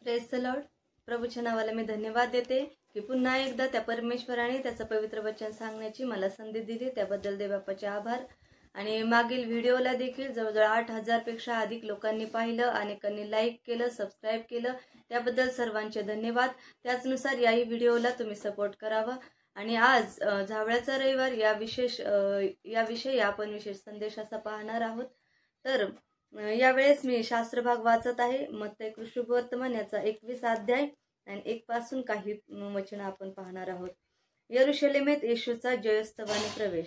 Praise the Lord. प्रभूच्या नावाला मी धन्यवाद देते की पुन्हा एकदा त्या परमेश्वराने त्याचं पवित्र वचन सांगण्याची मला संधी दिली. त्याबद्दल देवबापाचे आभार. आणि मागील व्हिडिओला देखील जवळजवळ 8,000 पेक्षा अधिक लोकांनी पाहिलं, अनेकांनी लाईक केलं, सबस्क्राईब केलं, त्याबद्दल सर्वांचे धन्यवाद. त्याचनुसार याही व्हिडिओला तुम्ही सपोर्ट करावा. आणि आज झावळ्याचा रविवार याविषयी आपण विशेष संदेशाचा पाहणार आहोत. तर यावेळेस मी शास्त्रभाग वाचत आहे. मत्तई कृष्णवर्तमान याचा 21 अध्याय आणि 1 पासून काही वचन आपण पाहणार आहोत. यरुशलेमेत येशूचा जयोत्सवाने प्रवेश.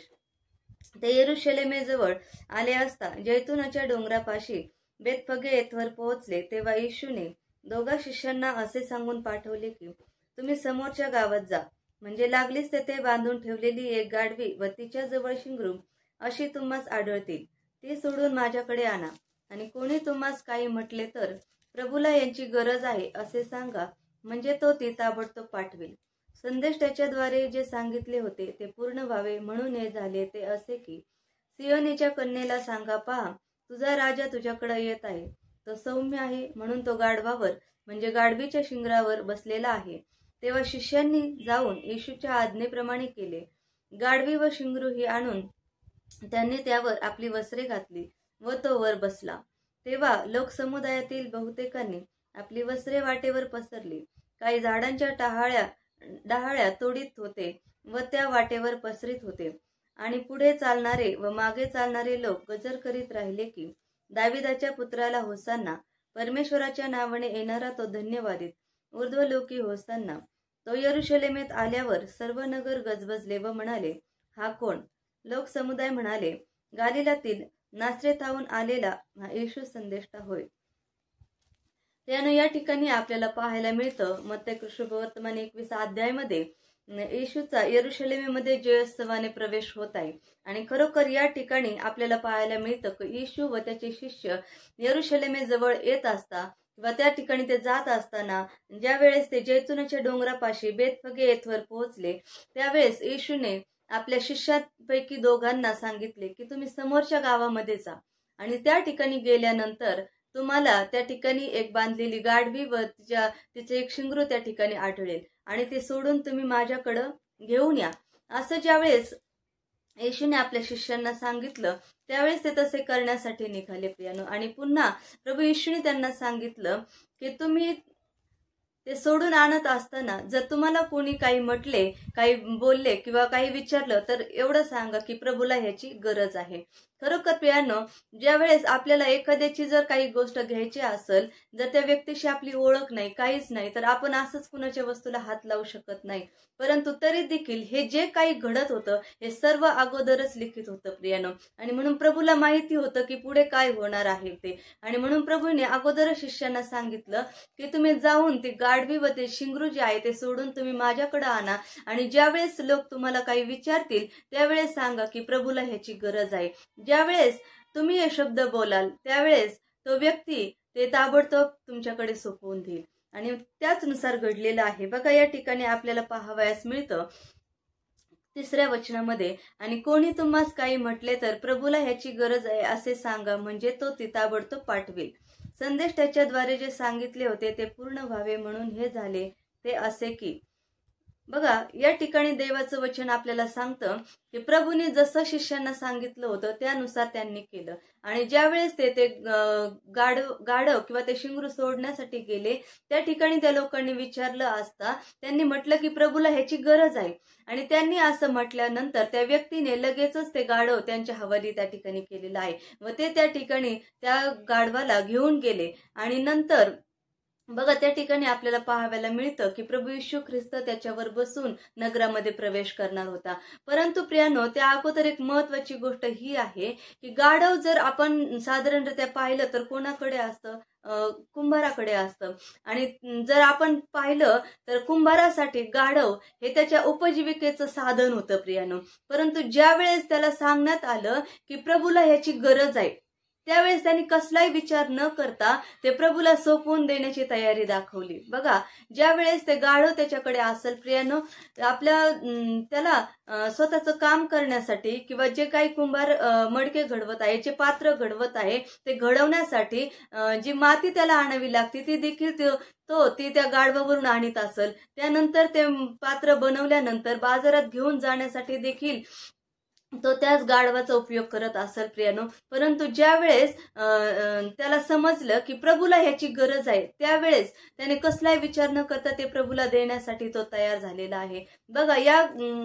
ते यरुशलेमेजवळ आले असता जैतुनाच्या डोंगरापाशी बेतफगे येथवर पोहोचले. तेव्हा येशूने 2 शिष्यांना असे सांगून पाठवले की तुम्ही समोरच्या गावात जा, म्हणजे लागलीच तेथे बांधून ठेवलेली एक गाढवी व तिच्या जवळ शिंगरू अशी तुम्हास आढळतील. ती सोडून माझ्याकडे आणा. आणि कोणी तुम्हास काही म्हटले तर प्रभूला यांची गरज आहे असे सांगा, म्हणजे तो ती ताबडतोब पाठवेल. संदेश त्याच्याद्वारे जे सांगितले होते ते पूर्ण व्हावे म्हणून हे झाले ते असे की सियोनीच्या कन्येला सांगा, पहा तुझा राजा तुझ्याकडे येत आहे. तो सौम्य आहे म्हणून तो गाढवावर म्हणजे गाढवीच्या शिंगरावर बसलेला आहे. तेव्हा शिष्यांनी जाऊन येशूच्या आज्ञेप्रमाणे केले. गाढवी व शिंगरू ही आणून त्यांनी त्यावर आपली वस्त्रे घातली व तो वर बसला. तेव्हा लोकसमुदायातील बहुतेकांनी आपली वस्त्रे वाटेवर पसरली. काही झाडांच्या डहाळ्या तोडीत होते व त्या वाटेवर पसरीत होते. आणि पुढे चालणारे व मागे चालणारे लोक गजर करीत राहिले की दाविदाच्या पुत्राला होसान्ना, परमेश्वराच्या नावाने येणारा तो धन्यवादित, ऊर्ध्वलोकी होसान्ना. तो यरुशलेमेत आल्यावर सर्व नगर गजबजले व म्हणाले, हा कोण? लोकसमुदाय म्हणाले, गालिलातील नासरेताहून आलेला हा येशू संदेष्टा होय. त्यानं या ठिकाणी आपल्याला पाहायला मिळतं मत्तई कृष्णवर्तमान 21 अध्यायामध्ये येशूचा यरुशलेमेमध्ये जयोत्सवाने प्रवेश होत आहे. आणि खरोखर या ठिकाणी आपल्याला पाहायला मिळतं की येशू व त्याचे शिष्य यरुशलेमेजवळ येत असता किंवा त्या ठिकाणी ते जात असताना ज्या वेळेस ते जैतुनाच्या डोंगरापाशी बेतफगे येथवर पोहोचले, त्यावेळेस येशूने आपल्या शिष्यांपैकी 2 सांगितले की तुम्ही समोरच्या गावामध्ये जा आणि त्या ठिकाणी गेल्यानंतर तुम्हाला त्या ठिकाणी एक बांधलेली गाढवी व तिचे एक शिंगरू त्या ठिकाणी आढळेल आणि ते सोडून तुम्ही माझ्याकडं घेऊन या. असं ज्यावेळेस येशूने आपल्या शिष्यांना सांगितलं त्यावेळेस ते तसे करण्यासाठी निघाले प्रियानो. आणि पुन्हा प्रभू येशूने त्यांना सांगितलं की तुम्ही ते सोडून आणत असताना जर तुम्हाला कोणी काही म्हटले, काही बोलले किंवा काही विचारलं तर एवढं सांगा की प्रभूला ह्याची गरज आहे. खरोखर प्रियानो, ज्या वेळेस आपल्याला एखाद्याची जर काही गोष्ट घ्यायची असेल, जर त्या व्यक्तीशी आपली ओळख नाही, काहीच नाही, तर आपण असंच कुणाच्या वस्तूला हात लावू शकत नाही. परंतु तरी देखील हे जे काही घडत होतं हे सर्व अगोदरच लिखित होतं प्रियानो. आणि म्हणून प्रभूला माहिती होतं की पुढे काय होणार आहे ते. आणि म्हणून प्रभूने अगोदरच शिष्यांना सांगितलं की तुम्ही जाऊन ती गाढवी व ते शिंगरू जे आहे ते सोडून तुम्ही माझ्याकडे आणा. आणि ज्यावेळेस लोक तुम्हाला काही विचारतील त्यावेळेस सांगा की प्रभूला ह्याची गरज आहे. ज्यावेळेस तुम्ही हे शब्द बोलाल त्यावेळेस तो व्यक्ती ते ताबडतोब तुमच्याकडे सोपवून देईल. आणि त्याचनुसार घडलेलं आहे. बघा या ठिकाणी आपल्याला पाहावयास मिळतं 3ऱ्या वचनामध्ये, आणि कोणी तुम्हास काही म्हटले तर प्रभूला ह्याची गरज आहे असे सांगा, म्हणजे तो ती ताबडतोब पाठवेल. संदेश त्याच्याद्वारे जे सांगितले होते ते पूर्ण व्हावे म्हणून हे झाले ते असे की. बघा या ठिकाणी देवाचं वचन आपल्याला सांगतं की प्रभूने जसं शिष्यांना सांगितलं होतं त्यानुसार त्यांनी केलं. आणि ज्यावेळेस ते गाढव किंवा ते शिंगरू सोडण्यासाठी गेले त्या ठिकाणी त्या लोकांनी विचारलं असता त्यांनी म्हटलं की प्रभूला ह्याची गरज आहे. आणि त्यांनी असं म्हटल्यानंतर त्या व्यक्तीने लगेचच ते गाढव त्यांच्या हवाली त्या ठिकाणी केलेलं आहे व ते त्या ठिकाणी त्या गाढवाला घेऊन गेले. आणि नंतर बघा त्या ठिकाणी आपल्याला पाहायला मिळतं की प्रभू येशू ख्रिस्त त्याच्यावर बसून नगरामध्ये प्रवेश करणार होता. परंतु प्रियानो, त्या अगोदर एक महत्वाची गोष्ट ही आहे की गाढव जर आपण साधारणरित्या पाहिलं तर कोणाकडे असतं? कुंभाराकडे असतं. आणि जर आपण पाहिलं तर कुंभारासाठी गाढव हे त्याच्या उपजीविकेचं साधन होतं प्रियानो. परंतु ज्या वेळेस त्याला सांगण्यात आलं की प्रभूला ह्याची गरज आहे त्यावेळेस त्यांनी कसलाही विचार न करता ते प्रभूला सोपवून देण्याची तयारी दाखवली। बघा, ज्या वेळेस ते गाढव त्याच्याकडे असेल प्रियानो, त्याला स्वतःचं काम करण्यासाठी किंवा जे काही कुंभार मडके घडवत आहे, जे पात्र घडवत आहे, ते घडवण्यासाठी जी माती त्याला आणावी लागते ती देखील ती त्या गाढवावरून आणत असेल। त्यानंतर ते पात्र बनवल्यानंतर बाजारात घेऊन जाण्यासाठी देखील तो त्याच गाढवाचा उपयोग करत असेल प्रियानो। परंतु ज्या वेळेस त्याला समजलं की प्रभूला ह्याची गरज आहे, त्यावेळेस त्याने कसलाही विचार न करता ते प्रभूला देण्यासाठी तो तयार झालेला आहे। बघा, या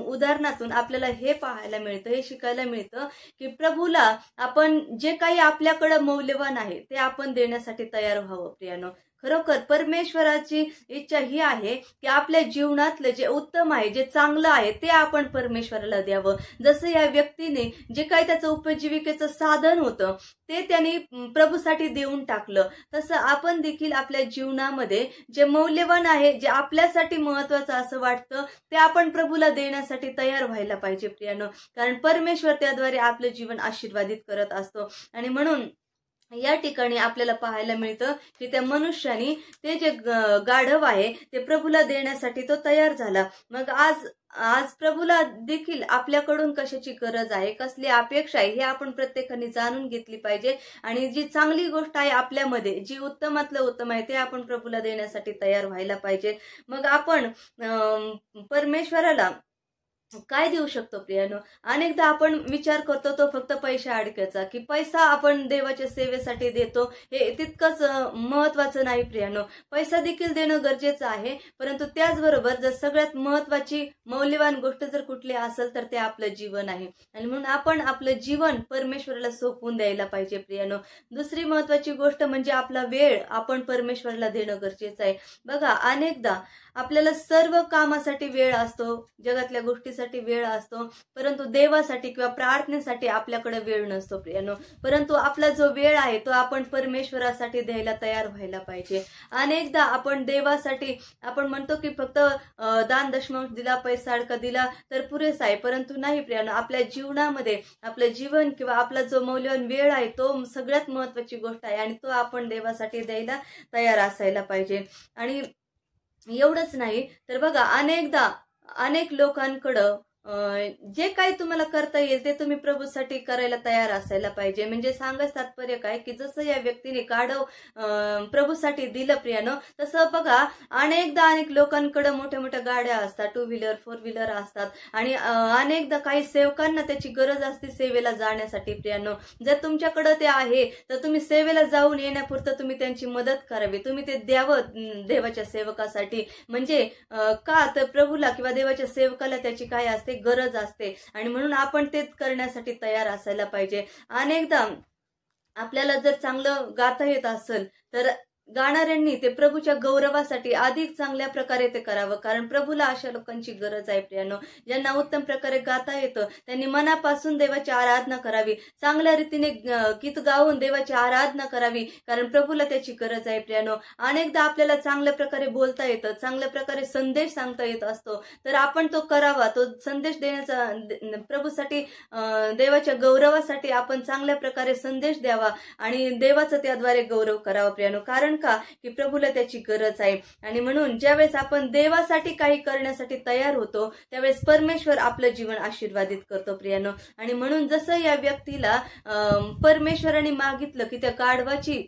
उदाहरणातून आपल्याला हे पाहायला मिळतं, हे शिकायला मिळतं की प्रभूला आपण जे काही आपल्याकडे मौल्यवान आहे ते आपण देण्यासाठी तयार व्हावं प्रियानो। खरोखर परमेश्वराची इच्छा ही आहे की आपल्या जीवनातलं जे उत्तम आहे, जे चांगलं आहे ते आपण परमेश्वराला द्यावं। जसं या व्यक्तीने जे काही त्याचं उपजीविकेचं साधन होतं ते त्यांनी प्रभूसाठी देऊन टाकलं, तसं आपण देखील आपल्या जीवनामध्ये जे मौल्यवान आहे, जे आपल्यासाठी महत्वाचं असं वाटतं ते आपण प्रभूला देण्यासाठी तयार व्हायला पाहिजे प्रियानो। कारण परमेश्वर त्याद्वारे आपलं जीवन आशीर्वादित करत असतो। आणि म्हणून या ठिकाणी आपल्याला पाहायला मिळतं की त्या मनुष्याने ते जे गाढव आहे ते प्रभूला देण्यासाठी तो तयार झाला। मग आज प्रभूला देखील आपल्याकडून कशाची गरज आहे, कसली अपेक्षा आहे, हे आपण प्रत्येकाने जाणून घेतली पाहिजे। आणि जी चांगली गोष्ट आहे आपल्यामध्ये, जी उत्तमातलं उत्तम आहे ते आपण प्रभूला देण्यासाठी तयार व्हायला पाहिजे। मग आपण परमेश्वराला काय देऊ शकतो प्रियानो? अनेकदा आपण विचार करतो तो फक्त पैसा अडक्याचा, की पैसा आपण देवाच्या सेवेसाठी देतो, हे तितकंच महत्वाचं नाही प्रियानो। पैसा देखील देणं गरजेचं आहे, परंतु त्याचबरोबर जर सगळ्यात महत्वाची मौल्यवान गोष्ट जर कुठली असेल तर ते आपलं जीवन आहे। आणि म्हणून आपण आपलं जीवन परमेश्वराला सोपवून द्यायला पाहिजे प्रियानो। दुसरी महत्वाची गोष्ट म्हणजे आपला वेळ आपण परमेश्वराला देणं गरजेचं आहे। बघा, अनेकदा आपल्याला सर्व कामासाठी वेळ असतो, जगातल्या गोष्टीसाठी वेळ असतो, परंतु देवासाठी किंवा प्रार्थनेसाठी आपल्याकडे वेळ नसतो प्रियानो। परंतु आपला जो वेळ आहे तो आपण परमेश्वरासाठी द्यायला तयार व्हायला पाहिजे। अनेकदा आपण देवासाठी आपण म्हणतो की फक्त दान दशमांश दिला, पैसा अडका दिला तर पुरेसा आहे, परंतु नाही प्रियानो। आपल्या जीवनामध्ये आपलं जीवन किंवा आपला जो मौल्यवान वेळ आहे तो सगळ्यात महत्वाची गोष्ट आहे आणि तो आपण देवासाठी द्यायला तयार असायला पाहिजे। आणि एवढंच नाही तर बघा, अनेकदा अनेक लोकांकडं जे काही तुम्हाला करता येईल ते तुम्ही प्रभूसाठी करायला तयार असायला पाहिजे। म्हणजे सांगायचं तात्पर्य काय की जसं या व्यक्तीने गाढव प्रभूसाठी दिलं प्रियानो, तसं बघा अनेकदा अनेक लोकांकडे मोठ्या मोठ्या गाड्या असतात, 2 व्हीलर 4 व्हीलर असतात, आणि अनेकदा काही सेवकांना त्याची गरज असते सेवेला जाण्यासाठी प्रियानो। जर तुमच्याकडे ते आहे तर तुम्ही सेवेला जाऊन येण्यापुरतं तुम्ही त्यांची मदत करावी, तुम्ही ते द्यावं देवाच्या सेवकासाठी। म्हणजे का तर प्रभूला किंवा देवाच्या सेवकाला त्याची काय असते, गरज असते, आणि म्हणून आपण ते करण्यासाठी तयार असायला पाहिजे। अनेकदा आपल्याला जर चांगलं गाता येत असेल तर गाणाऱ्यांनी ते प्रभूच्या गौरवासाठी अधिक चांगल्या प्रकारे ते करावं, कारण प्रभूला अशा लोकांची गरज आहे प्रियानो। ज्यांना उत्तम प्रकारे गाता येतं त्यांनी मनापासून देवाची आराधना करावी, चांगल्या रीतीने गीत गाऊन देवाची आराधना करावी, कारण प्रभूला त्याची गरज आहे प्रियानो। अनेकदा आपल्याला चांगल्या प्रकारे बोलता येतं, चांगल्या प्रकारे संदेश सांगता येत असतो, तर आपण तो करावा, तो संदेश देण्याचा प्रभूसाठी देवाच्या गौरवासाठी आपण चांगल्या प्रकारे संदेश द्यावा आणि देवाचा त्याद्वारे गौरव करावा प्रियानो। कारण का की प्रभूला त्याची गरज आहे। आणि म्हणून ज्यावेळेस आपण देवासाठी काही करण्यासाठी तयार होतो त्यावेळेस परमेश्वर आपलं जीवन आशीर्वादित करतो प्रियानो। आणि म्हणून जसं या व्यक्तीला परमेश्वराने मागितलं की त्या गाढवाची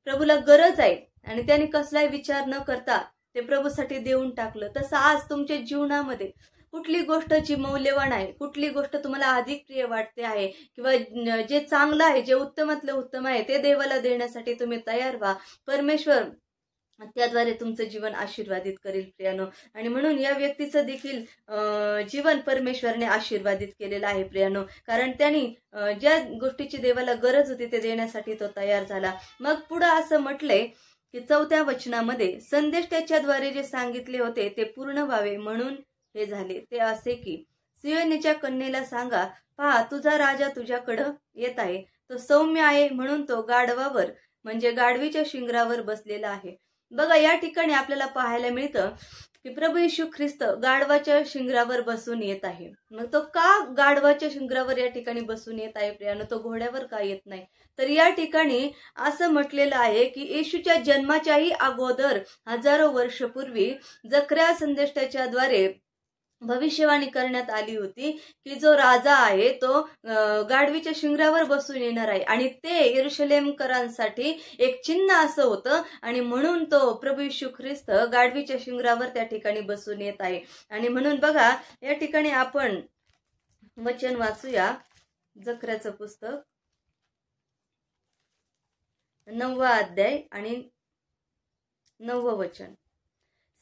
प्रभूला गरज आहे आणि त्याने कसलाही विचार न करता ते प्रभूसाठी देऊन टाकलं, तसं आज तुमच्या जीवनामध्ये कुठली गोष्ट जी मौल्यवान आहे, कुठली गोष्ट तुम्हाला अधिक प्रिय वाटते आहे किंवा जे चांगलं आहे, जे उत्तमातलं उत्तम आहे ते देवाला देण्यासाठी तुम्ही तयार व्हा। परमेश्वर त्याद्वारे तुमचं जीवन आशीर्वादित करेल प्रियानो। आणि म्हणून या व्यक्तीचं देखील जीवन परमेश्वरने आशीर्वादित केलेलं आहे प्रियानो, कारण त्यांनी ज्या गोष्टीची देवाला गरज होती ते देण्यासाठी तो तयार झाला। मग पुढे असं म्हटलंय की 4थ्या वचनामध्ये संदेश त्याच्याद्वारे जे सांगितले होते ते पूर्ण व्हावे म्हणून हे झाले, ते असे की सियोनीच्या कन्येला सांगा, पहा तुझा राजा तुझ्याकडं येत आहे, तो सौम्य आहे म्हणून तो गाढवावर म्हणजे गाढवीच्या शिंगरावर बसलेला आहे। बघा या ठिकाणी आपल्याला पाहायला मिळतं की प्रभू येशू ख्रिस्त गाढवाच्या शिंगरावर बसून येत आहे। मग तो का गाढवाच्या शिंगरावर या ठिकाणी बसून येत आहे प्रियानो, तो घोड्यावर का येत नाही? तर या ठिकाणी असं म्हटलेलं आहे की येशूच्या जन्माच्याही अगोदर हजारो वर्षपूर्वी जकर्या संदेष्टाच्याद्वारे भविष्यवाणी करण्यात आली होती की जो राजा आहे तो गाढवीच्या शिंगरावर बसून येणार आहे आणि ते यरुशलेमकरांसाठी एक चिन्ह असं होतं आणि म्हणून तो प्रभू येशू ख्रिस्त गाढवीच्या शिंगरावर त्या ठिकाणी बसून येत आहे। आणि म्हणून बघा या ठिकाणी आपण वचन वाचूया, जकर्याचं पुस्तक 9वा अध्याय आणि 9वं वचन।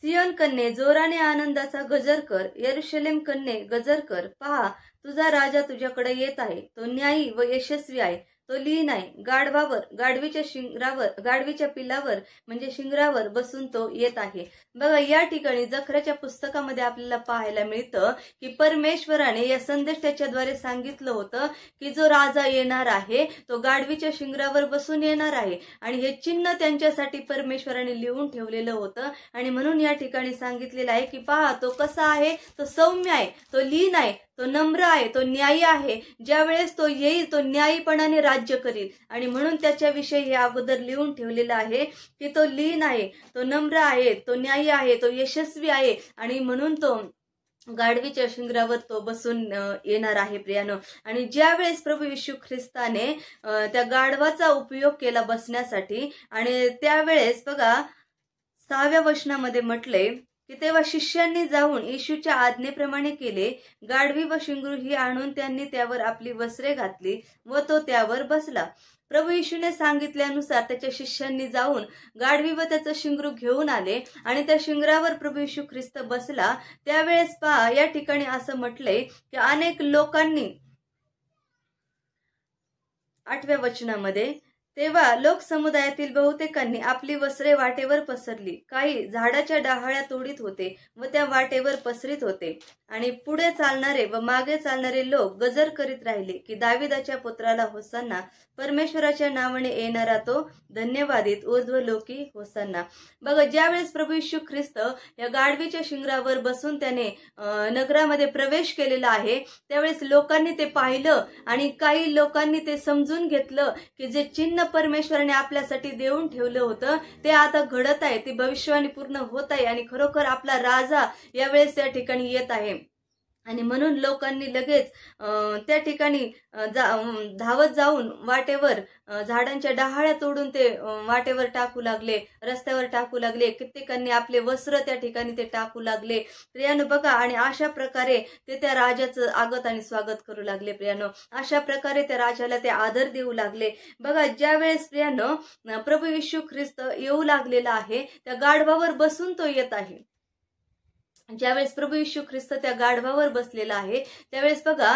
सियोन कन्ये जोराने आनंदाचा गजर कर, यरुशलेम कन्ये गजर कर, पहा तुझा राजा तुझ्याकडे येत आहे, तो न्यायी व यशस्वी आहे, तो लीन आहे, गाढवावर गाढवीच्या पिलावर म्हणजे शिंगरावर बसून तो येत आहे। बघा या ठिकाणी जकर्याच्या पुस्तकामध्ये आपल्याला पाहायला मिळतं की परमेश्वराने या संदेशाच्याद्वारे सांगितलं होतं की जो राजा येणार आहे तो गाढवीच्या शिंगरावर बसून येणार आहे आणि हे चिन्ह त्यांच्यासाठी परमेश्वराने लिहून ठेवलेलं होतं। आणि म्हणून या ठिकाणी सांगितलेलं आहे की पहा तो कसा आहे, तो सौम्य आहे, तो लीन आहे, तो नम्र आहे, तो न्यायी आहे, ज्या वेळेस तो येईल तो न्यायीपणाने राज्य करील। आणि म्हणून त्याच्याविषयी हे अगोदर लिहून ठेवलेलं आहे की तो लीन आहे, तो नम्र आहे, तो न्यायी आहे, तो यशस्वी आहे आणि म्हणून तो गाढवीच्या शिंगरावर तो बसून येणार आहे प्रियानो। आणि ज्या वेळेस प्रभू येशू ख्रिस्ताने त्या गाढवाचा उपयोग केला बसण्यासाठी आणि त्यावेळेस बघा 6व्या वचनामध्ये म्हटले की तेव्हा शिष्यांनी जाऊन येशूच्या आज्ञेप्रमाणे केले, गाढवी व शिंगरू ही आणून त्यांनी त्यावर आपली वस्त्रे घातली व तो त्यावर बसला। प्रभू येशूने सांगितल्यानुसार त्याच्या शिष्यांनी जाऊन गाढवी व त्याचं शिंगरू घेऊन आले आणि त्या शिंगरावर प्रभू येशू ख्रिस्त बसला। त्यावेळेस पहा या ठिकाणी असं म्हटलंय की अनेक लोकांनी 8व्या वचनामध्ये तेव्हा लोकसमुदायातील बहुतेकांनी आपली वस्त्रे वाटेवर पसरली, काही झाडाच्या डाहाळ्या तोडीत होते व त्या वाटेवर पसरीत होते आणि पुढे चालणारे व मागे चालणारे लोक गजर करीत राहिले की दाविदाच्या पुत्राला होसान्ना, परमेश्वराच्या नावाने येणारा तो धन्यवादित, ऊर्ध्वलोकी होसान्ना। बघा ज्यावेळेस प्रभू येशू ख्रिस्त या गाढवीच्या शिंगरावर बसून त्याने नगरामध्ये प्रवेश केलेला आहे त्यावेळेस लोकांनी ते पाहिलं आणि काही लोकांनी ते समजून घेतलं की जे चिन्ह परमेश्वराने आपल्यासाठी देऊन ठेवलं होतं ते आता घडत आहे, ती भविष्यवाणी पूर्ण होत आहे आणि खरोखर आपला राजा यावेळेस त्या ठिकाणी येत आहे। आणि म्हणून लोकांनी लगेच त्या ठिकाणी धावत जाऊन वाटेवर झाडांच्या डाहाळ्या तोडून ते वाटेवर टाकू लागले, रस्त्यावर टाकू लागले, कित्येकांनी आपले वस्त्र त्या ठिकाणी ते टाकू लागले प्रियानो। बघा आणि अशा प्रकारे ते त्या राजाचं आगत आणि स्वागत करू लागले प्रियानो, अशा प्रकारे त्या राजाला ते आदर देऊ लागले। बघा ज्या वेळेस प्रियानो प्रभू येशू ख्रिस्त येऊ लागलेला आहे त्या गाढवावर बसून तो येत आहे, ज्यावेळेस प्रभू येशू ख्रिस्त त्या गाढवावर बसलेला आहे त्यावेळेस बघा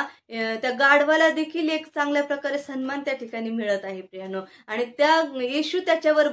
त्या गाढवाला देखील एक चांगल्या प्रकारे सन्मान त्या ठिकाणी मिळत आहे प्रियानो। आणि त्या येशू त्याच्यावर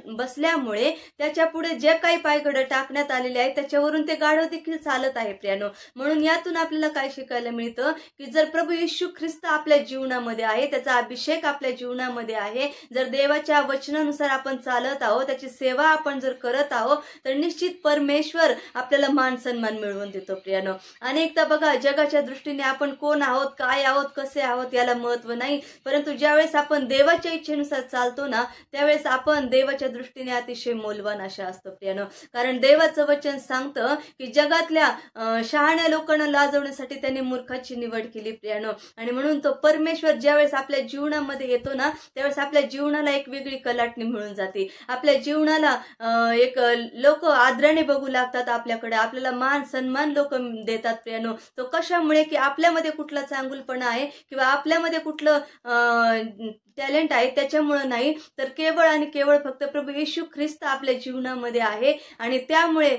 बसल्यामुळे त्याच्या पुढे जे काही पायघडं टाकण्यात आलेले आहे त्याच्यावरून ते गाढव देखील चालत आहे प्रियानो। म्हणून यातून आपल्याला काय शिकायला मिळतं की जर प्रभू येशू ख्रिस्त आपल्या जीवनामध्ये आहे, त्याचा अभिषेक आपल्या जीवनामध्ये आहे, जर देवाच्या वचनानुसार आपण चालत आहोत, त्याची सेवा आपण जर करत आहोत तर निश्चित परमेश्वर आपल्याला मान सन्मान मिळवून देतो प्रियानो। अनेकदा बघा जगाच्या दृष्टीने आपण कोण आहोत, काय आहोत, कसे आहोत याला महत्व नाही, परंतु ज्यावेळेस आपण देवाच्या इच्छेनुसार चालतो ना त्यावेळेस आपण देवाच्या दृष्टीने अतिशय मौल्यवान अशा असतो प्रियानो। कारण देवाचं वचन सांगतं की जगातल्या शहाण्या लोकांना लाजवण्यासाठी त्याने मूर्खाची निवड केली प्रियानो। आणि म्हणून तो परमेश्वर ज्यावेळेस आपल्या जीवनामध्ये येतो ना त्यावेळेस आपल्या जीवनाला एक वेगळी कलाटणी मिळून जाते, आपल्या जीवनाला एक लोक आदराने बघू लागतात आपल्याकडे, आपल्याला मान सन्मान लोक देतात प्रियानो। तो कशामुळे की आपल्यामध्ये कुठला चांगुलपणा आहे किंवा आपल्यामध्ये कुठलं टॅलेंट आहे त्याच्यामुळे नाही, तर केवळ आणि केवळ फक्त प्रभू येशू ख्रिस्त आपल्या जीवनामध्ये आहे आणि त्यामुळे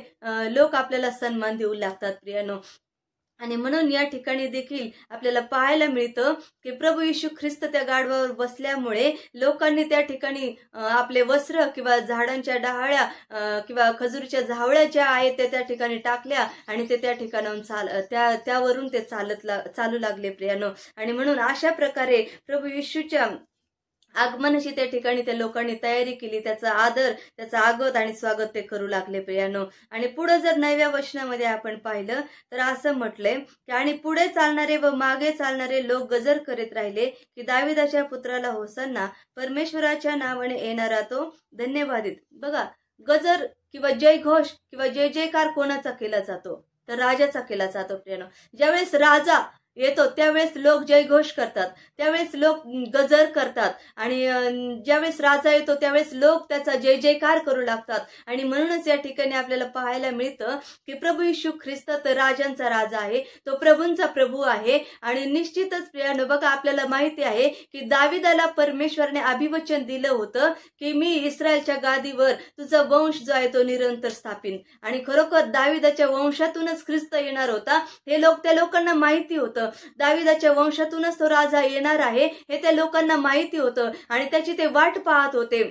लोक आपल्याला सन्मान देऊ लागतात प्रियानो। आणि म्हणून या ठिकाणी देखील आपल्याला पाहायला मिळतं की प्रभू येशू ख्रिस्त त्या गाढवावर बसल्यामुळे लोकांनी त्या ठिकाणी आपले वस्त्र किंवा झाडांच्या डाहाळ्या किंवा खजुरीच्या झावळ्या ज्या आहेत त्या ठिकाणी टाकल्या आणि ते त्या ठिकाणाहून त्यावरून ते चालू लागले प्रियानो। आणि म्हणून अशा प्रकारे प्रभू येशूच्या आगमनाची त्या ठिकाणी त्या लोकांनी तयारी केली, त्याचा आदर, त्याचा आगत आणि स्वागत ते करू लागले प्रियानो. आणि पुढे जर 9व्या वचनामध्ये आपण पाहिलं तर असं म्हटलंय की आणि पुढे चालणारे व मागे चालणारे लोक गजर करीत राहिले की दाविदाच्या पुत्राला होसान्ना, परमेश्वराच्या नावाने येणारा तो धन्यवादित. बघा, गजर किंवा जय घोष किंवा जय जयकार कोणाचा केला जातो तर राजाचा केला जातो प्रियानो. ज्यावेळेस राजा येतो त्यावेळेस लोक जयघोष करतात, त्यावेळेस लोक गजर करतात आणि ज्यावेळेस राजा येतो त्यावेळेस लोक त्याचा जय जयकार करू लागतात. आणि म्हणूनच या ठिकाणी आपल्याला पाहायला मिळतं की प्रभू येशू ख्रिस्त तर राजांचा राजा आहे, तो प्रभूंचा प्रभू आहे. आणि निश्चितच प्रियानो, बघा आपल्याला माहिती आहे की दाविदाला परमेश्वराने अभिवचन दिलं होतं की मी इस्रायलच्या गादीवर तुझा वंश जो आहे तो निरंतर स्थापिन. आणि खरोखर दाविदाच्या वंशातूनच ख्रिस्त येणार होता हे त्या लोकांना माहिती होतं. दाविदाच्या वंशातूनच तो राजा येणार आहे हे त्या लोकांना माहिती होतं आणि त्याची ते वाट पाहत होते.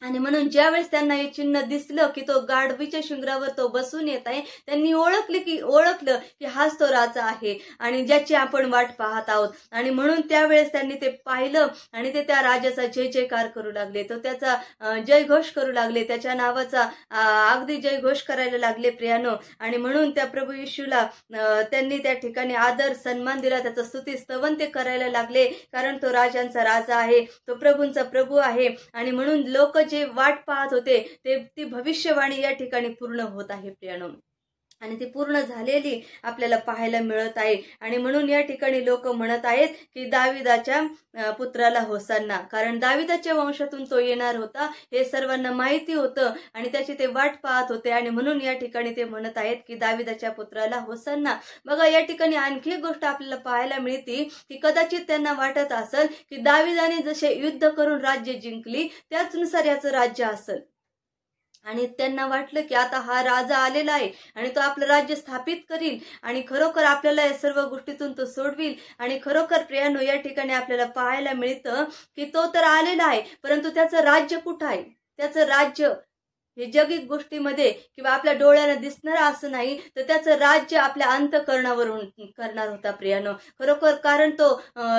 आणि म्हणून ज्यावेळेस त्यांना हे चिन्ह दिसलं की तो गाढवीच्या शिंगरावर तो बसून येत आहे, त्यांनी ओळखलं की हाच तो राजा आहे आणि ज्याची आपण वाट पाहत आहोत. आणि म्हणून त्यावेळेस त्यांनी ते पाहिलं आणि ते त्या राजाचा जय जयकार करू लागले, तो त्याचा जयघोष करू लागले, त्याच्या नावाचा अगदी जयघोष करायला लागले प्रियानो. आणि म्हणून त्या प्रभू येशूला त्यांनी त्या ठिकाणी आदर सन्मान दिला, त्याचं स्तुती स्तवन ते करायला लागले, कारण तो राजांचा राजा आहे, तो प्रभूंचा प्रभू आहे. आणि म्हणून लोक जे वाट पाहत होते ती भविष्यवाणी या ठिकाणी पूर्ण होत आहे प्रियानो. आणि ती पूर्ण झालेली आपल्याला पाहायला मिळत आहे. आणि म्हणून या ठिकाणी लोक म्हणत आहेत की दाविदाच्या पुत्राला होसान्ना, कारण दाविदाच्या वंशातून तो येणार होता हे सर्वांना माहिती होतं आणि त्याची ते वाट पाहत होते. आणि म्हणून या ठिकाणी ते म्हणत आहेत की दाविदाच्या पुत्राला होसान्ना. बघा, या ठिकाणी आणखी एक गोष्ट आपल्याला पाहायला मिळते की कदाचित त्यांना वाटत असेल की दाविदाने जसे युद्ध करून राज्य जिंकली त्याचनुसार याचं राज्य असेल. आणि त्यांना वाटलं की आता हा राजा आलेला आहे आणि तो आपलं राज्य स्थापित करील आणि खरोखर आपल्याला या सर्व गोष्टीतून तो सोडविल. आणि खरोखर प्रियानो, या ठिकाणी आपल्याला पाहायला मिळतं की तो तर आलेला आहे, परंतु त्याचं राज्य कुठं आहे? त्याचं राज्य हे जगिक गोष्टीमध्ये किंवा आपल्या डोळ्याला दिसणार असं नाही, तर त्याचं राज्य आपल्या अंतःकरणावरून करणार होता प्रियानो. खरोखर कारण तो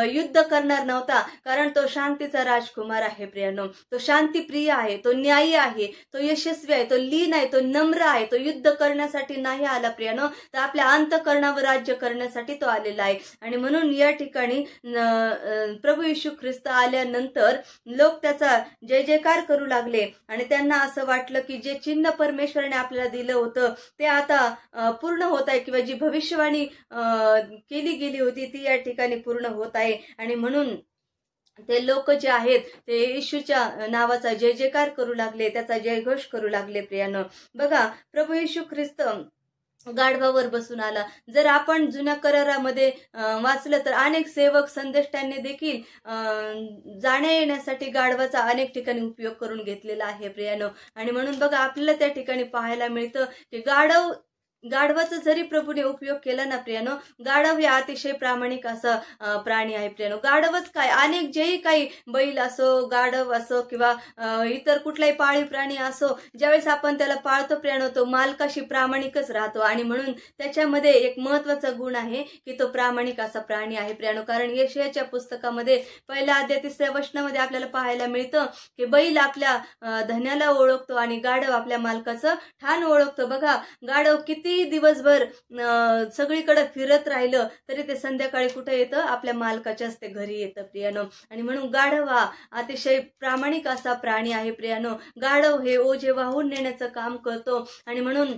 युद्ध करणार नव्हता, कारण तो शांतीचा राजकुमार आहे प्रियानो. तो शांतीप्रिय आहे, तो न्यायी आहे, तो यशस्वी आहे, तो लीन आहे, तो नम्र आहे. तो युद्ध करण्यासाठी नाही आला प्रियानो, तर आपल्या अंतःकरणावर राज्य करण्यासाठी तो आलेला आहे. आणि म्हणून या ठिकाणी प्रभू येशू ख्रिस्त आल्यानंतर लोक त्याचा जय जयकार करू लागले आणि त्यांना असं वाटलं की जे चिन्ह परमेश्वराने आपल्याला दिलं होतं ते आता पूर्ण होत आहे किंवा जी भविष्यवाणी केली गेली होती ती या ठिकाणी पूर्ण होत आहे. आणि म्हणून ते लोक जे आहेत ते येशूच्या नावाचा जय जयकार करू लागले, त्याचा जयघोष करू लागले प्रियानो. बघा, प्रभू येशू ख्रिस्त गाढवावर बसून आला. जर आपण जुन्या करारामध्ये वाचलं तर अनेक सेवक संदेष्टांनी देखील जाण्या येण्यासाठी गाढवाचा अनेक ठिकाणी उपयोग करून घेतलेला आहे प्रियानो. आणि म्हणून बघा, आपल्याला त्या ठिकाणी पाहायला मिळतं की गाढवाचा जरी प्रभूने उपयोग केला ना प्रियानो, गाढव हे अतिशय प्रामाणिक असा प्राणी आहे प्रियानो. गाढवच काय, अनेक जेही काही बैल असो, गाढव असो किंवा इतर कुठलाही पाळीव प्राणी असो, ज्यावेळेस आपण त्याला पाळतो प्रियानो, तो मालकाशी प्रामाणिकच राहतो. आणि म्हणून त्याच्यामध्ये एक महत्वाचा गुण आहे की तो प्रामाणिक असा प्राणी आहे प्रियानो. कारण यशायाच्या पुस्तकामध्ये 1 अध्याय 3 वचनामध्ये आपल्याला पाहायला मिळतं की बैल आपल्या धन्याला ओळखतो आणि गाढव आपल्या मालकाचं ठाण ओळखतो. बघा, गाढव किती दिवसभर सगळीकडे फिरत राहिलं तरी ते संध्याकाळी कुठे येतं? आपल्या मालकाच्याच ते घरी येतं प्रियानो. आणि म्हणून गाढव हा अतिशय प्रामाणिक असा प्राणी आहे प्रियानो. गाढव हे ओझे वाहून नेण्याचं काम करतो. आणि म्हणून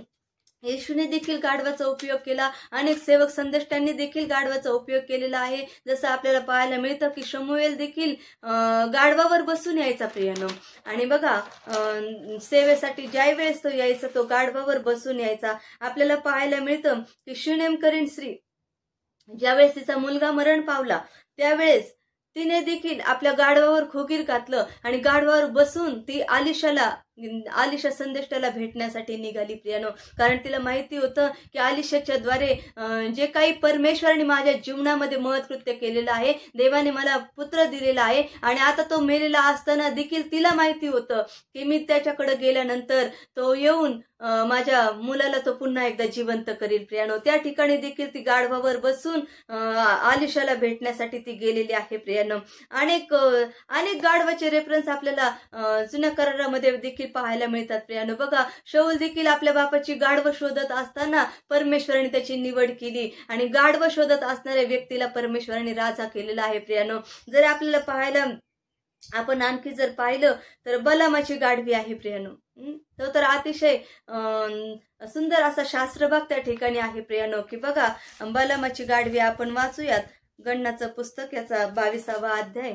येशूने देखील गाढवाचा उपयोग केला, अनेक सेवक संदेष्टांनी देखील गाढवाचा उपयोग केलेला आहे. जसं आपल्याला पाहायला मिळतं की शमूएल देखील गाढवावर बसून यायचा प्रियानो. आणि बघा, सेवेसाठी ज्या वेळेस तो यायचा तो गाढवावर बसून यायचा. आपल्याला पाहायला मिळतं की शूनेमकरीण स्त्री ज्यावेळेस तिचा मुलगा मरण पावला त्यावेळेस तिने देखील आपल्या गाढवावर खोगीर घातलं आणि गाढवावर बसून ती आलिशाला आलिशा संदेष्टाला भेटण्यासाठी निघाली प्रियानो, कारण तिला माहिती होतं की आलिशाच्या द्वारे जे काही परमेश्वराने माझ्या जीवनामध्ये महत्कृत्य केलेलं आहे, देवाने मला पुत्र दिलेला आहे आणि आता तो मेलेला असताना देखील तिला माहिती होतं की मी त्याच्याकडे गेल्यानंतर तो येऊन माझ्या मुलाला तो पुन्हा एकदा जिवंत करील प्रियानो. त्या ठिकाणी देखील ती गाढवावर बसून आलिशाला भेटण्यासाठी ती गेलेली आहे प्रियानो. अनेक गाढवाचे रेफरन्स आपल्याला जुन्या करारामध्ये देखील पाहायला मिळतात प्रियानो. बघा, शौल देखील आपल्या बापाची गाढव शोधत असताना परमेश्वराने त्याची निवड केली आणि गाढव शोधत असणाऱ्या व्यक्तीला परमेश्वराने राजा केलेला आहे प्रियानो. जर आपल्याला पाहायला आपण आणखी जर पाहिलं तर बलामाची गाढवी आहे प्रियानो. तो तर अतिशय सुंदर असा शास्त्रभाग त्या ठिकाणी आहे प्रियानो, की बघा बलामाची गाढवी आपण वाचूयात. गणनाचं पुस्तक याचा 22वा अध्याय.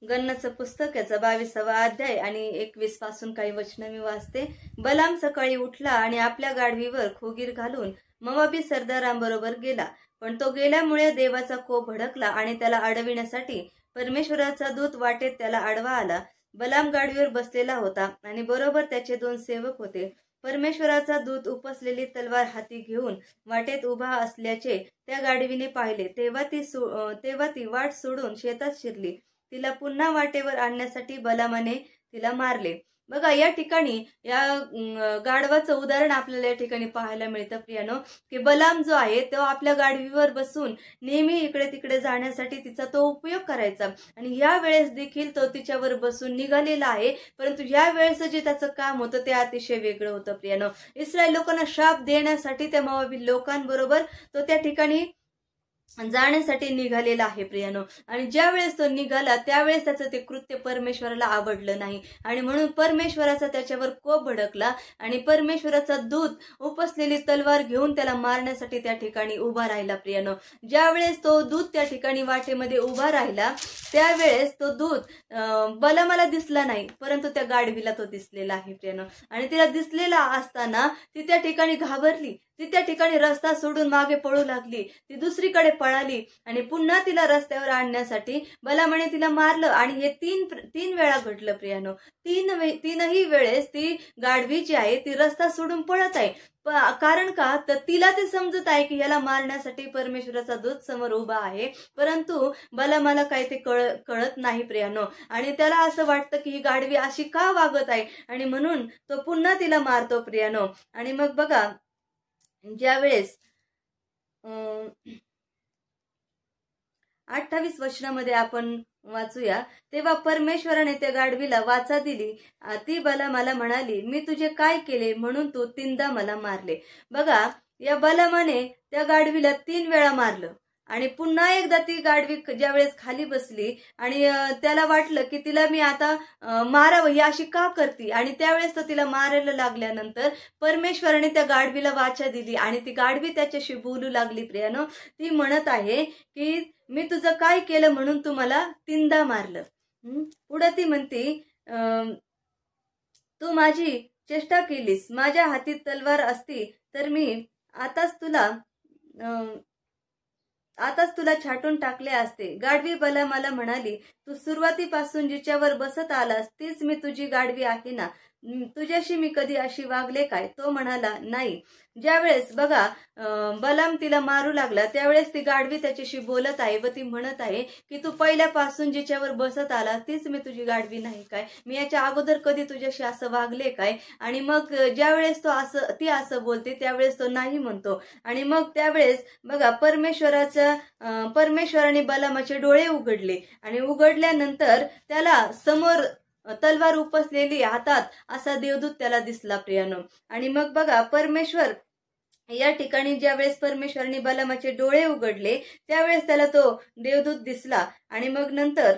गणनाचं पुस्तक याचा 22वा अध्याय आणि 21 पासून काही वचनं मी वाचते. बलाम सकाळी उठला आणि आपल्या गाढवीवर खोगीर घालून मोवाबी सरदारांबरोबर गेला, पण तो गेल्यामुळे देवाचा कोप भडकला आणि त्याला अडविण्यासाठी परमेश्वराचा दूत वाटेत त्याला आडवा आला. बलाम गाढवीवर बसलेला होता आणि बरोबर त्याचे 2 सेवक होते. परमेश्वराचा दूत उपसलेली तलवार हाती घेऊन वाटेत उभा असल्याचे त्या गाढवीने पाहिले. तेव्हा ती वाट सोडून शेतात शिरली. तिला पुन्हा वाटेवर आणण्यासाठी बलामाने तिला मारले. बघा, या ठिकाणी या गाढवाचं उदाहरण आपल्याला या ठिकाणी पाहायला मिळतं प्रियानो, की बलाम जो आहे तो आपल्या गाढवीवर बसून नेहमी इकडे तिकडे जाण्यासाठी तिचा तो उपयोग करायचा आणि या वेळेस देखील तो तिच्यावर बसून निघालेला आहे. परंतु या वेळेस जे त्याचं काम होतं ते अतिशय वेगळं होतं प्रियानो. इस्रायल लोकांना शाप देण्यासाठी त्या मोवाबी लोकांबरोबर तो त्या ठिकाणी जाण्यासाठी निघालेला आहे प्रियानो. आणि ज्या वेळेस तो निघाला त्यावेळेस त्याचं ते कृत्य परमेश्वराला आवडलं नाही आणि म्हणून परमेश्वराचा त्याच्यावर कोप भडकला आणि परमेश्वराचा दूत उपसलेली तलवार घेऊन त्याला मारण्यासाठी त्या ठिकाणी उभा राहिला प्रियानो. ज्या वेळेस तो दूत त्या ठिकाणी वाटेमध्ये उभा राहिला त्यावेळेस तो दूत बलामाला दिसला नाही, परंतु त्या गाढवीला तो दिसलेला आहे प्रियानो. आणि तिला दिसलेला असताना ती त्या ठिकाणी घाबरली. ती त्या ठिकाणी रस्ता सोडून मागे पळू लागली. ती दुसरीकडे पळाली आणि पुन्हा तिला रस्त्यावर आणण्यासाठी बलामाने तिला मारलं आणि हे तीन वेळा घडलं प्रियानो. तीनही वेळेस ती गाढवी जी आहे ती रस्ता सोडून पळत आहे. कारण का, तर तिला ते समजत आहे की याला मारण्यासाठी परमेश्वराचा दूत समोर उभा आहे, परंतु बलामाला काही ते कळत नाही प्रियानो. आणि त्याला असं वाटतं की ही गाढवी अशी का वागत आहे आणि म्हणून तो पुन्हा तिला मारतो प्रियानो. आणि मग बघा, ज्या वेळेस 28 वचनामध्ये आपण वाचूया, तेव्हा परमेश्वराने त्या गाढवीला वाचा दिली. ती बलामाला म्हणाली, मी तुझे काय केले म्हणून तू 3दा मला मारले. बघा, या बलामाने त्या गाढवीला 3 वेळा मारलं आणि पुन्हा एकदा ती गाढवी ज्या वेळेस खाली बसली आणि त्याला वाटलं की तिला मी आता मारावं, ही अशी का करते, आणि त्यावेळेस तो तिला मारायला लागल्यानंतर परमेश्वराने त्या गाढवीला वाचा दिली आणि ती गाढवी त्याच्याशी बोलू लागली प्रियानो. ती म्हणत आहे की मी तुझं काय केलं म्हणून तू मला 3दा मारलं. पुढे ती म्हणते, तू माझी चेष्टा केलीस, माझ्या हाती तलवार असती तर मी आताच तुला छाटून टाकले असते. गाढवी बलामाला म्हणाली, तू सुरुवातीपासून जिच्यावर बसत आलास तीच मी तुझी गाढवी आहे ना, तुझ्याशी मी कधी अशी वागले काय? तो म्हणाला, नाही. ज्यावेळेस बघा बलाम तिला मारू लागला त्यावेळेस ती गाढवी त्याच्याशी बोलत आहे व ती म्हणत आहे की तू पहिल्यापासून जिच्यावर बसत आला तीच मी तुझी गाढवी नाही काय? मी याच्या अगोदर कधी तुझ्याशी असं वागले काय? आणि मग ज्यावेळेस ती असं बोलते त्यावेळेस तो नाही म्हणतो. आणि मग त्यावेळेस बघा परमेश्वराने बलामाचे डोळे उघडले आणि उघडल्यानंतर त्याला समोर तलवार उपसलेली हातात असा देवदूत त्याला दिसला प्रियानो. आणि मग बघा परमेश्वर या ठिकाणी ज्यावेळेस परमेश्वराने बलामाचे डोळे उघडले त्यावेळेस त्याला तो देवदूत दिसला. आणि मग नंतर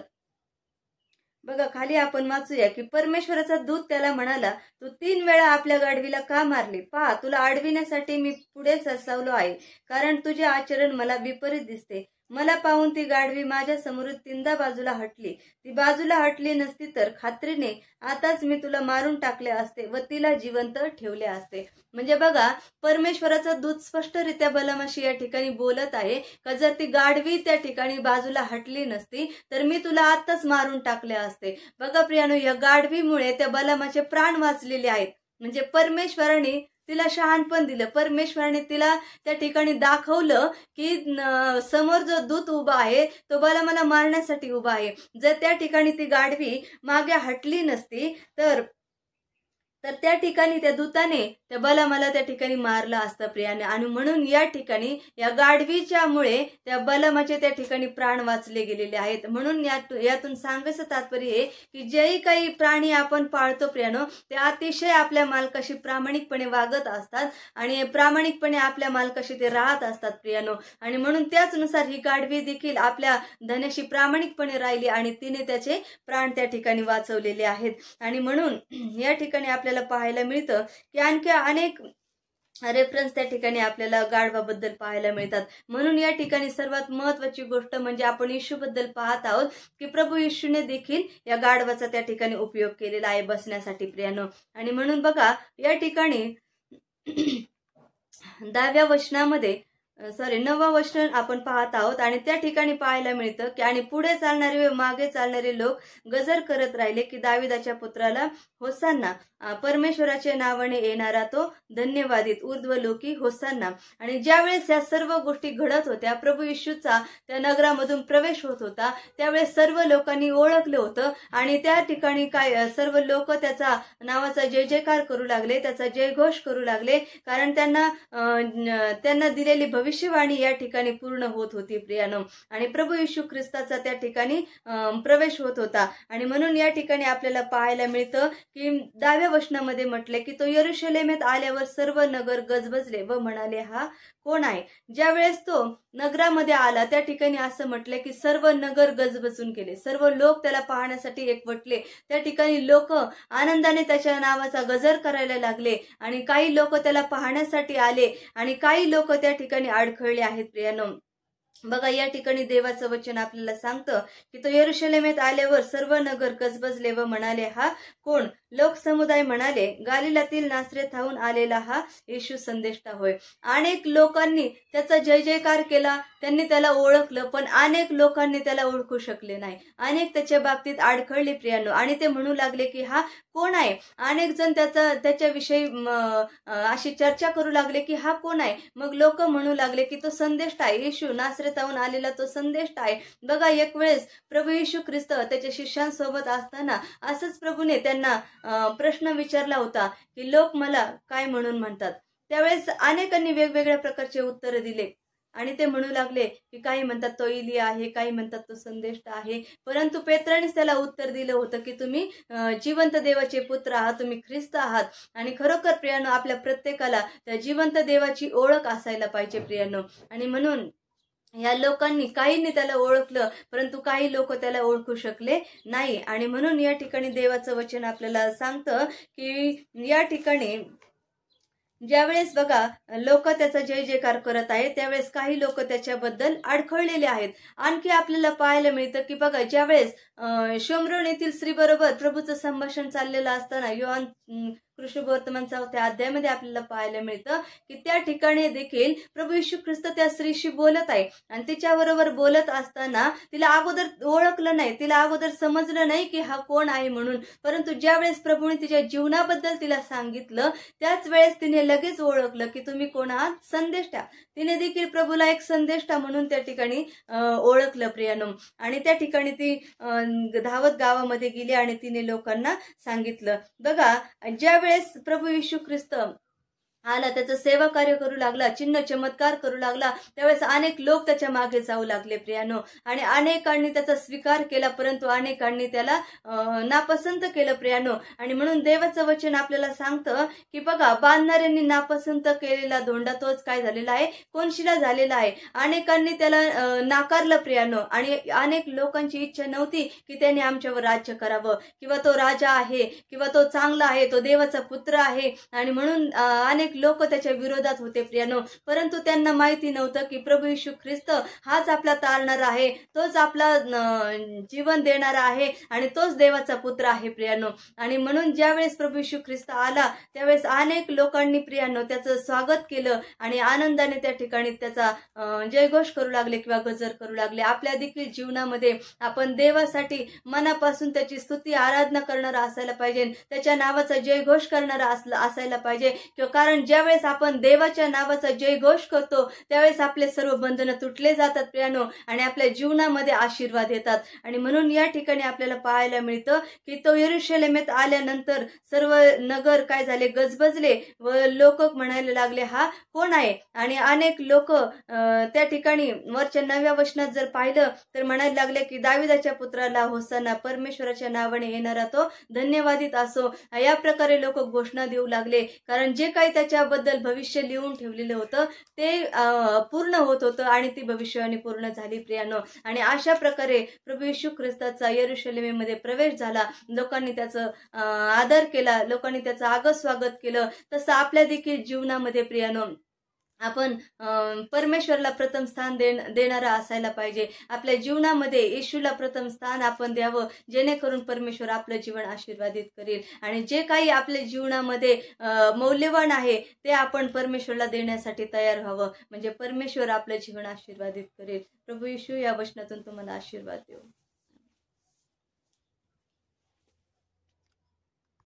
बघा खाली आपण वाचूया की परमेश्वराचा दूत त्याला म्हणाला, तू 3 वेळा आपल्या गाढवीला का मारले? पहा, तुला अडविण्यासाठी मी पुढे सरसावलो आहे, कारण तुझे आचरण मला विपरीत दिसते. मला पाहून ती गाढवी माझ्या समोरून तीनदा बाजूला हटली. ती बाजूला हटली नसती तर खात्रीने आताच मी तुला मारून टाकले असते व तिला जिवंत ठेवले असते. म्हणजे बघा, परमेश्वराचा दूत स्पष्टरित्या बलामाशी या ठिकाणी बोलत आहे का जर ती गाढवी त्या ठिकाणी बाजूला हटली नसती तर मी तुला आताच मारून टाकले असते. बघा प्रियानो, या गाढवीमुळे त्या बलामाचे प्राण वाचलेले आहेत. म्हणजे परमेश्वराने तिला शहाणपण दिलं. परमेश्वराने तिला त्या ठिकाणी दाखवलं की समोर जो दूत उभा आहे तो बलामाला मारण्यासाठी उभा आहे. जर त्या ठिकाणी ती गाढवी मागे हटली नसती तर त्या ठिकाणी त्या दूताने त्या बलामाला त्या ठिकाणी मारलं असतं प्रियाने. आणि म्हणून या ठिकाणी या गाढवीच्या मुळे त्या बलामाचे त्या ठिकाणी प्राण वाचले गेलेले आहेत. म्हणून यातून सांगायचं तात्पर्य आहे की जे काही प्राणी आपण पाळतो प्रियानो, ते अतिशय आपल्या मालकाशी प्रामाणिकपणे वागत असतात आणि प्रामाणिकपणे आपल्या मालकाशी ते राहत असतात प्रियानो. आणि म्हणून त्याचनुसार ही गाढवी देखील आपल्या धन्याशी प्रामाणिकपणे राहिली आणि तिने त्याचे प्राण त्या ठिकाणी वाचवलेले आहेत. आणि म्हणून या ठिकाणी आपल्याला पाहायला मिळतं की आणखी अनेक रेफरन्स त्या ठिकाणी आपल्याला गाढवाबद्दल पाहायला मिळतात. म्हणून या ठिकाणी सर्वात महत्वाची गोष्ट म्हणजे आपण येशूबद्दल पाहत आहोत की प्रभू येशूने देखील या गाढवाचा त्या ठिकाणी उपयोग केलेला आहे बसण्यासाठी प्रियानो. आणि म्हणून बघा, या ठिकाणी 9व्या वचन आपण पाहत आहोत आणि त्या ठिकाणी पाहायला मिळतं की आणि पुढे चालणारे व मागे चालणारे लोक गजर करत राहिले की दाविदाच्या पुत्राला होसान्ना, परमेश्वराच्या नावाने येणारा तो धन्यवादित, ऊर्ध्वलोकी होसान्ना. आणि ज्यावेळेस या सर्व गोष्टी घडत होत्या, प्रभू येशूचा त्या नगरामधून प्रवेश होत होता, त्यावेळेस सर्व लोकांनी ओळखलं होतं आणि त्या ठिकाणी काय सर्व लोक त्याचा नावाचा जय जयकार करू लागले, त्याचा जयघोष करू लागले, कारण त्यांना दिलेली भविष्यवाणी या ठिकाणी पूर्ण होत होती प्रियानो. आणि प्रभू येशू ख्रिस्ताचा त्या ठिकाणी प्रवेश होत होता. आणि म्हणून या ठिकाणी आपल्याला पाहायला मिळतं की 10व्या वचनामध्ये म्हटले की तो यरूशलेमेत आल्यावर सर्व नगर गजबजले व म्हणाले, हा कोण आहे? ज्यावेळेस तो नगरामध्ये आला त्या ठिकाणी असं म्हटलं की सर्व नगर गजबजून गेले, सर्व लोक त्याला पाहण्यासाठी एकवटले. त्या ठिकाणी लोक आनंदाने त्याच्या नावाचा गजर करायला लागले आणि काही लोक त्याला पाहण्यासाठी आले आणि काही लोक त्या ठिकाणी अडखळले आहेत प्रियानो. बघा, या ठिकाणी देवाचं वचन आपल्याला सांगतं की तो यरूशलेमेत आल्यावर सर्व नगर गजबजले व म्हणाले, हा कोण? लोकसमुदाय म्हणाले, गालिलातील नासरेथाहून आलेला हा येशू संदेष्टा होय. अनेक लोकांनी त्याचा जय जयकार केला, त्यांनी त्याला ओळखलं, पण अनेक लोकांनी त्याला ओळखू शकले नाही. अनेक त्याच्या बाबतीत अडखळले प्रियानो आणि ते म्हणू लागले की हा कोण आहे? अनेक जण त्याच्याविषयी अशी चर्चा करू लागले की हा कोण आहे? मग लोक म्हणू लागले की तो संदेष्टा आहे, येशू नासरेथाहून आलेला तो संदेष्टा आहे. बघा, एक वेळेस प्रभू येशू ख्रिस्त त्याच्या शिष्यांसोबत असताना असंच प्रभूने त्यांना प्रश्न विचारला होता की लोक मला काय म्हणून म्हणतात. त्यावेळेस अनेकांनी वेगवेगळ्या प्रकारचे उत्तर दिले आणि ते म्हणू लागले की काही म्हणतात तो एलिया आहे, काही म्हणतात तो संदेष्टा आहे. परंतु पेत्रानेच त्याला उत्तर दिलं होतं की तुम्ही जिवंत देवाचे पुत्र आहात, तुम्ही ख्रिस्त आहात. आणि खरोखर प्रियानो, आपल्या प्रत्येकाला त्या जिवंत देवाची ओळख असायला पाहिजे प्रियानो. आणि म्हणून या लोकांनी काहींनी त्याला ओळखलं, परंतु काही लोक त्याला ओळखू शकले नाही. आणि म्हणून या ठिकाणी देवाचं वचन आपल्याला सांगतं की या ठिकाणी ज्यावेळेस बघा लोक त्याचा जय जयकार करत आहेत, त्यावेळेस काही लोक त्याच्याबद्दल अडखळलेले आहेत. आणखी आपल्याला पाहायला मिळतं की बघा, ज्यावेळेस शोमरोन येथील स्त्री बरोबर प्रभूचं संभाषण चाललेलं असताना योहान कृष्णवर्तमान 4व्या अध्यायामध्ये आपल्याला पाहायला मिळतं की त्या ठिकाणी देखील प्रभू येशू ख्रिस्त त्या स्त्रीशी बोलत आहे आणि तिच्याबरोबर बोलत असताना तिला अगोदर ओळखलं नाही, तिला अगोदर समजलं नाही की हा कोण आहे म्हणून. परंतु ज्यावेळेस प्रभूने तिच्या जीवनाबद्दल तिला सांगितलं त्याच वेळेस तिने लगेच ओळखलं की तुम्ही कोण आहात? संदेष्टा. तिने देखील प्रभूला एक संदेष्टा म्हणून त्या ठिकाणी ओळखलं प्रियानो. आणि त्या ठिकाणी ती धावत गावामध्ये गेली आणि तिने लोकांना सांगितलं. बघा, ज्यावेळेस प्रभू येशू ख्रिस्त आला, त्याचं सेवा कार्य करू लागला, चिन्ह चमत्कार करू लागला, त्यावेळेस अनेक लोक त्याच्या मागे जाऊ लागले प्रियानो. आणि अनेकांनी त्याचा स्वीकार केला, परंतु अनेकांनी त्याला नापसंत केलं प्रियानो. आणि म्हणून देवाचं वचन आपल्याला सांगतं की बघा, बांधणाऱ्यांनी नापसंत केलेला धोंडा तोच काय झालेला आहे? कोनशिला झालेला आहे. अनेकांनी त्याला नाकारलं प्रियानो आणि अनेक लोकांची इच्छा नव्हती की त्याने आमच्यावर राज्य करावं, किंवा तो राजा आहे, किंवा तो चांगला आहे, तो देवाचा पुत्र आहे. आणि म्हणून अनेक अनेक लोक त्याच्या विरोधात होते प्रियानो, परंतु त्यांना माहिती नव्हतं की प्रभू येशू ख्रिस्त हाच आपला तारणारा आहे, तोच आपला जीवन देणारा आहे आणि तोच देवाचा पुत्र आहे प्रियानो. आणि म्हणून ज्यावेळेस प्रभू येशू ख्रिस्त आला त्यावेळेस अनेक लोकांनी प्रियानो त्याचं स्वागत केलं आणि आनंदाने त्या ठिकाणी त्याचा जयघोष करू लागले किंवा गजर करू लागले. आपल्या देखील जीवनामध्ये आपण देवासाठी मनापासून त्याची स्तुती आराधना करणारा असायला पाहिजे, त्याच्या नावाचा जयघोष करणारा असायला पाहिजे. किंवा कारण ज्यावेळेस आपण देवाच्या नावाचा जयघोष करतो त्यावेळेस आपले सर्व बंधनं तुटले जातात प्रियानो आणि आपल्या जीवनामध्ये आशीर्वाद येतात. आणि म्हणून या ठिकाणी आपल्याला पाहायला मिळतं की तो यरूशलेमेत आल्यानंतर सर्व नगर काय झाले, गजबजले व लोक म्हणायला लागले हा कोण आहे. आणि अनेक लोक त्या ठिकाणी वरच्या 9व्या वचनात जर पाहिलं तर म्हणायला लागले की दाविदाच्या पुत्राला होसाना, परमेश्वराच्या नावाने येणारा तो धन्यवादित असो. या प्रकारे लोक घोषणा देऊ लागले, कारण जे काही त्याच्याबद्दल भविष्य लिहून ठेवलेलं होतं ते पूर्ण होत होतं आणि ती भविष्यवाणी पूर्ण झाली प्रियानो. आणि अशा प्रकारे प्रभू येशू ख्रिस्ताचा यरूशलेमेमध्ये प्रवेश झाला. लोकांनी त्याचं आदर केला, लोकांनी त्याचं आगत स्वागत केलं. तसं आपल्या देखील जीवनामध्ये प्रियानो आपण परमेश्वरला प्रथम स्थान देणारा असायला पाहिजे. आपल्या जीवनामध्ये येशूला प्रथम स्थान आपण द्यावं, जेणेकरून परमेश्वर आपलं जीवन आशीर्वादित करेल. आणि जे काही आपल्या जीवनामध्ये मौल्यवान आहे ते आपण परमेश्वरला देण्यासाठी तयार व्हावं, म्हणजे परमेश्वर आपलं जीवन आशीर्वादित करेल. प्रभू येशू या वचनातून तुम्हाला आशीर्वाद देऊ.